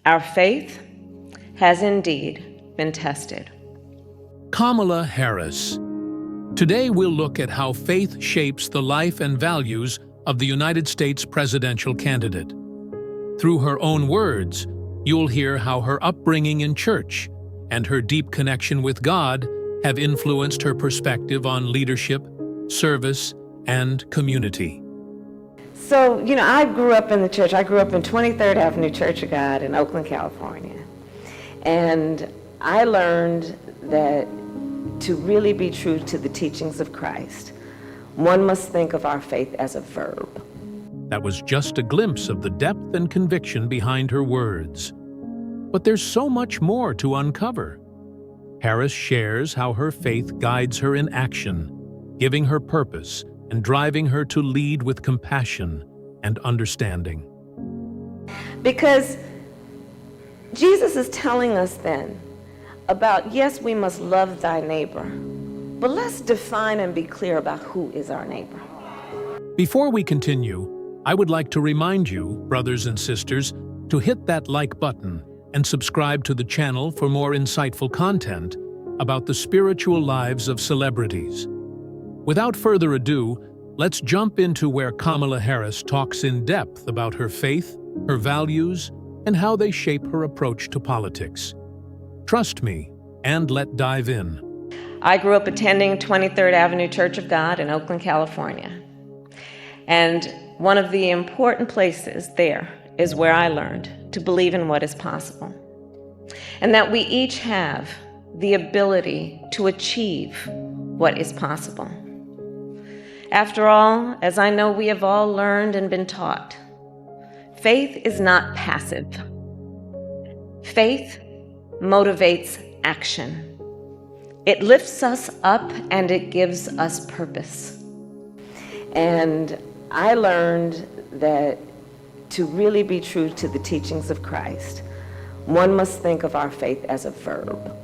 Our faith has indeed been tested. Kamala Harris. Today we'll look at how faith shapes the life and values of the United States presidential candidate. Through her own words, you'll hear how her upbringing in church and her deep connection with God have influenced her perspective on leadership, service, and community. So, I grew up in the church. I grew up in 23rd Avenue Church of God in Oakland, California. And I learned that to really be true to the teachings of Christ, one must think of our faith as a verb. That was just a glimpse of the depth and conviction behind her words. But there's so much more to uncover. Harris shares how her faith guides her in action, giving her purpose and driving her to lead with compassion and understanding. Because Jesus is telling us then about, yes, we must love thy neighbor, but let's define and be clear about who is our neighbor. Before we continue, I would like to remind you, brothers and sisters, to hit that like button and subscribe to the channel for more insightful content about the spiritual lives of celebrities. Without further ado, let's jump into where Kamala Harris talks in depth about her faith, her values, and how they shape her approach to politics. Trust me, and let's dive in. I grew up attending 23rd Avenue Church of God in Oakland, California. And one of the important places there is where I learned to believe in what is possible. And that we each have the ability to achieve what is possible. After all, as I know we have all learned and been taught, faith is not passive. Faith motivates action. It lifts us up and it gives us purpose. And I learned that to really be true to the teachings of Christ, one must think of our faith as a verb,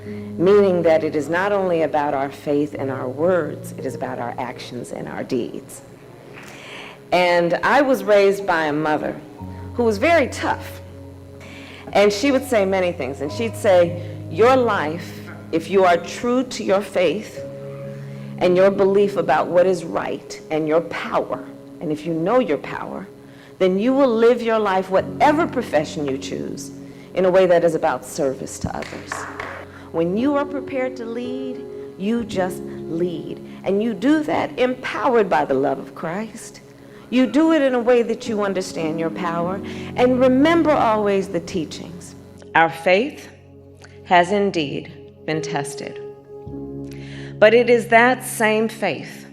meaning that it is not only about our faith and our words, it is about our actions and our deeds. And I was raised by a mother who was very tough. And she would say many things. And she'd say, your life, if you are true to your faith and your belief about what is right and your power, and if you know your power, then you will live your life, whatever profession you choose, in a way that is about service to others. When you are prepared to lead, you just lead. And you do that empowered by the love of Christ. You do it in a way that you understand your power. And remember always the teachings. Our faith has indeed been tested. But it is that same faith,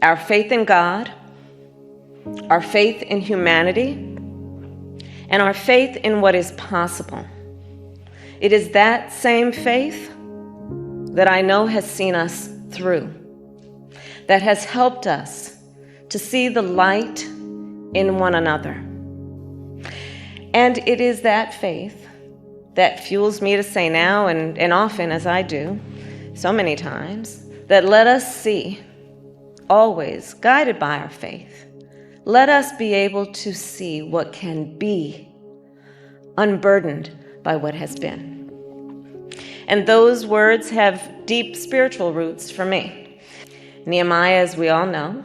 our faith in God, our faith in humanity, and our faith in what is possible. It is that same faith that I know has seen us through, that has helped us to see the light in one another. And it is that faith that fuels me to say now, and often as I do, so many times, that let us see, always guided by our faith, let us be able to see what can be, unburdened by what has been. And those words have deep spiritual roots for me. Nehemiah, as we all know,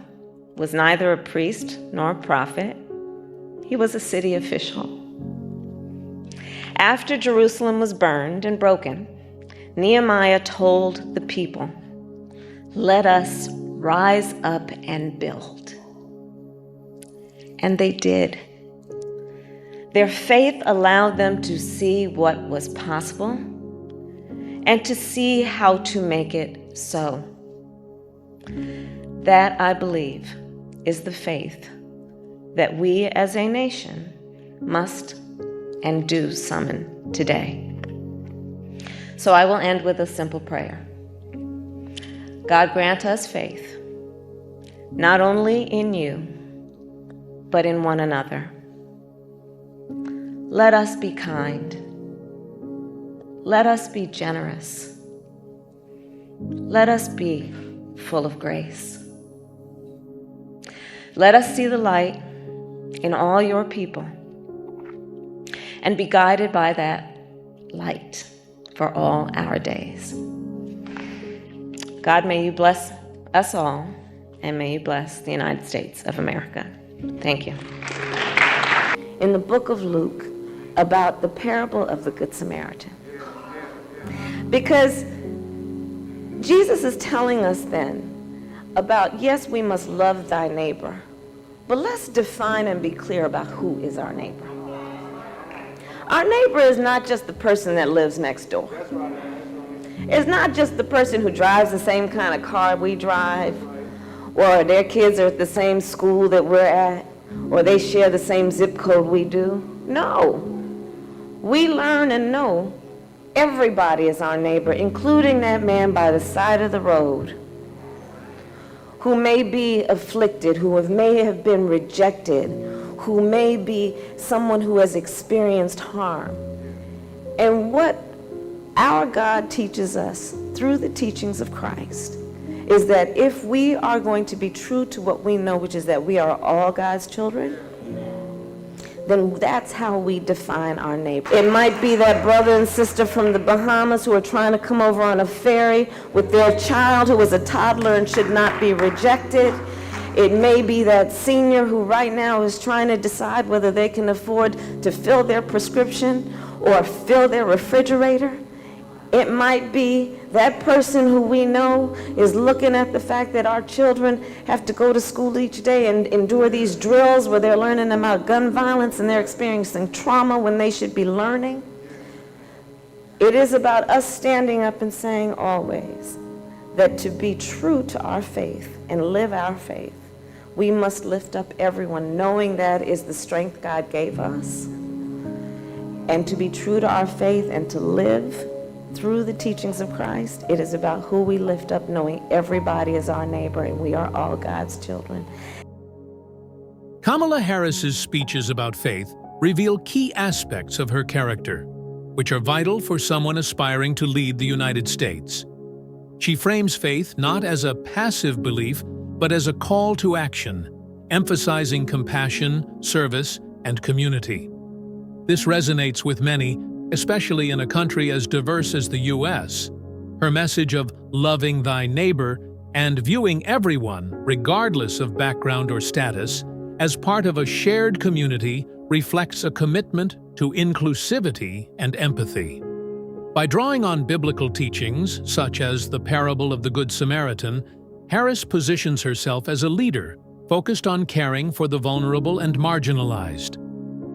was neither a priest nor a prophet. He was a city official. After Jerusalem was burned and broken, Nehemiah told the people, let us rise up and build. And they did. Their faith allowed them to see what was possible and to see how to make it so. That, I believe, is the faith that we as a nation must and do summon today. So I will end with a simple prayer. God, grant us faith, not only in you, but in one another. Let us be kind. Let us be generous. Let us be full of grace. Let us see the light in all your people. and be guided by that light for all our days. God, may you bless us all, and may you bless the United States of America. Thank you. In the book of Luke, about the parable of the Good Samaritan. Because Jesus is telling us then about, yes, we must love thy neighbor, but let's define and be clear about who is our neighbor. Our neighbor is not just the person that lives next door. It's not just the person who drives the same kind of car we drive, or their kids are at the same school that we're at, or they share the same zip code we do. No. We learn and know everybody is our neighbor, including that man by the side of the road who may be afflicted, who may have been rejected, who may be someone who has experienced harm. And what our God teaches us through the teachings of Christ is that if we are going to be true to what we know, which is that we are all God's children, then that's how we define our neighbor. It might be that brother and sister from the Bahamas who are trying to come over on a ferry with their child who is a toddler and should not be rejected. It may be that senior who right now is trying to decide whether they can afford to fill their prescription or fill their refrigerator. It might be that person who we know is looking at the fact that our children have to go to school each day and endure these drills where they're learning about gun violence and they're experiencing trauma when they should be learning. It is about us standing up and saying always that to be true to our faith and live our faith, we must lift up everyone, knowing that is the strength God gave us. And to be true to our faith and to live through the teachings of Christ, it is about who we lift up, knowing everybody is our neighbor and we are all God's children. Kamala Harris's speeches about faith reveal key aspects of her character, which are vital for someone aspiring to lead the United States. She frames faith not as a passive belief, but as a call to action, emphasizing compassion, service, and community. This resonates with many, especially in a country as diverse as the U.S. Her message of loving thy neighbor and viewing everyone, regardless of background or status, as part of a shared community reflects a commitment to inclusivity and empathy. By drawing on biblical teachings, such as the parable of the Good Samaritan, Harris positions herself as a leader focused on caring for the vulnerable and marginalized.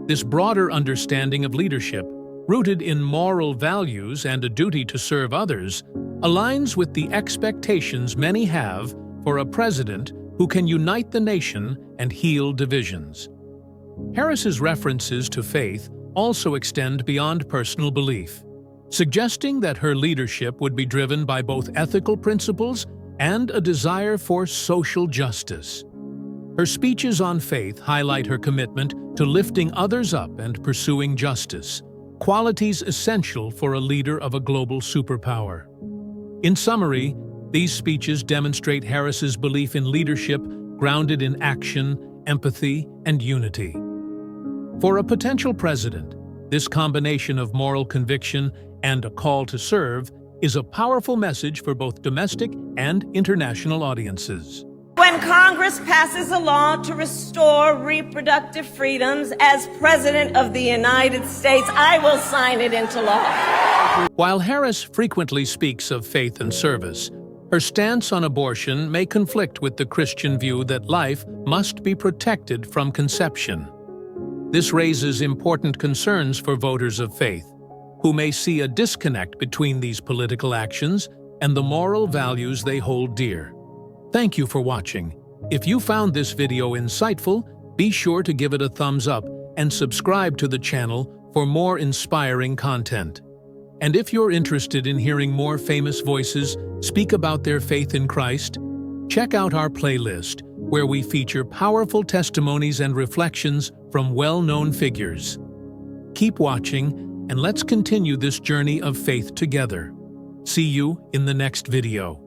This broader understanding of leadership, rooted in moral values and a duty to serve others, aligns with the expectations many have for a president who can unite the nation and heal divisions. Harris's references to faith also extend beyond personal belief, suggesting that her leadership would be driven by both ethical principles and a desire for social justice. Her speeches on faith highlight her commitment to lifting others up and pursuing justice, qualities essential for a leader of a global superpower. In summary, these speeches demonstrate Harris's belief in leadership grounded in action, empathy, and unity. For a potential president, this combination of moral conviction and a call to serve is a powerful message for both domestic and international audiences. When Congress passes a law to restore reproductive freedoms as President of the United States, I will sign it into law. While Harris frequently speaks of faith and service, her stance on abortion may conflict with the Christian view that life must be protected from conception. This raises important concerns for voters of faith, who may see a disconnect between these political actions and the moral values they hold dear. Thank you for watching. If you found this video insightful, be sure to give it a thumbs up and subscribe to the channel for more inspiring content. And if you're interested in hearing more famous voices speak about their faith in Christ, check out our playlist, where we feature powerful testimonies and reflections from well-known figures. Keep watching, and let's continue this journey of faith together. See you in the next video.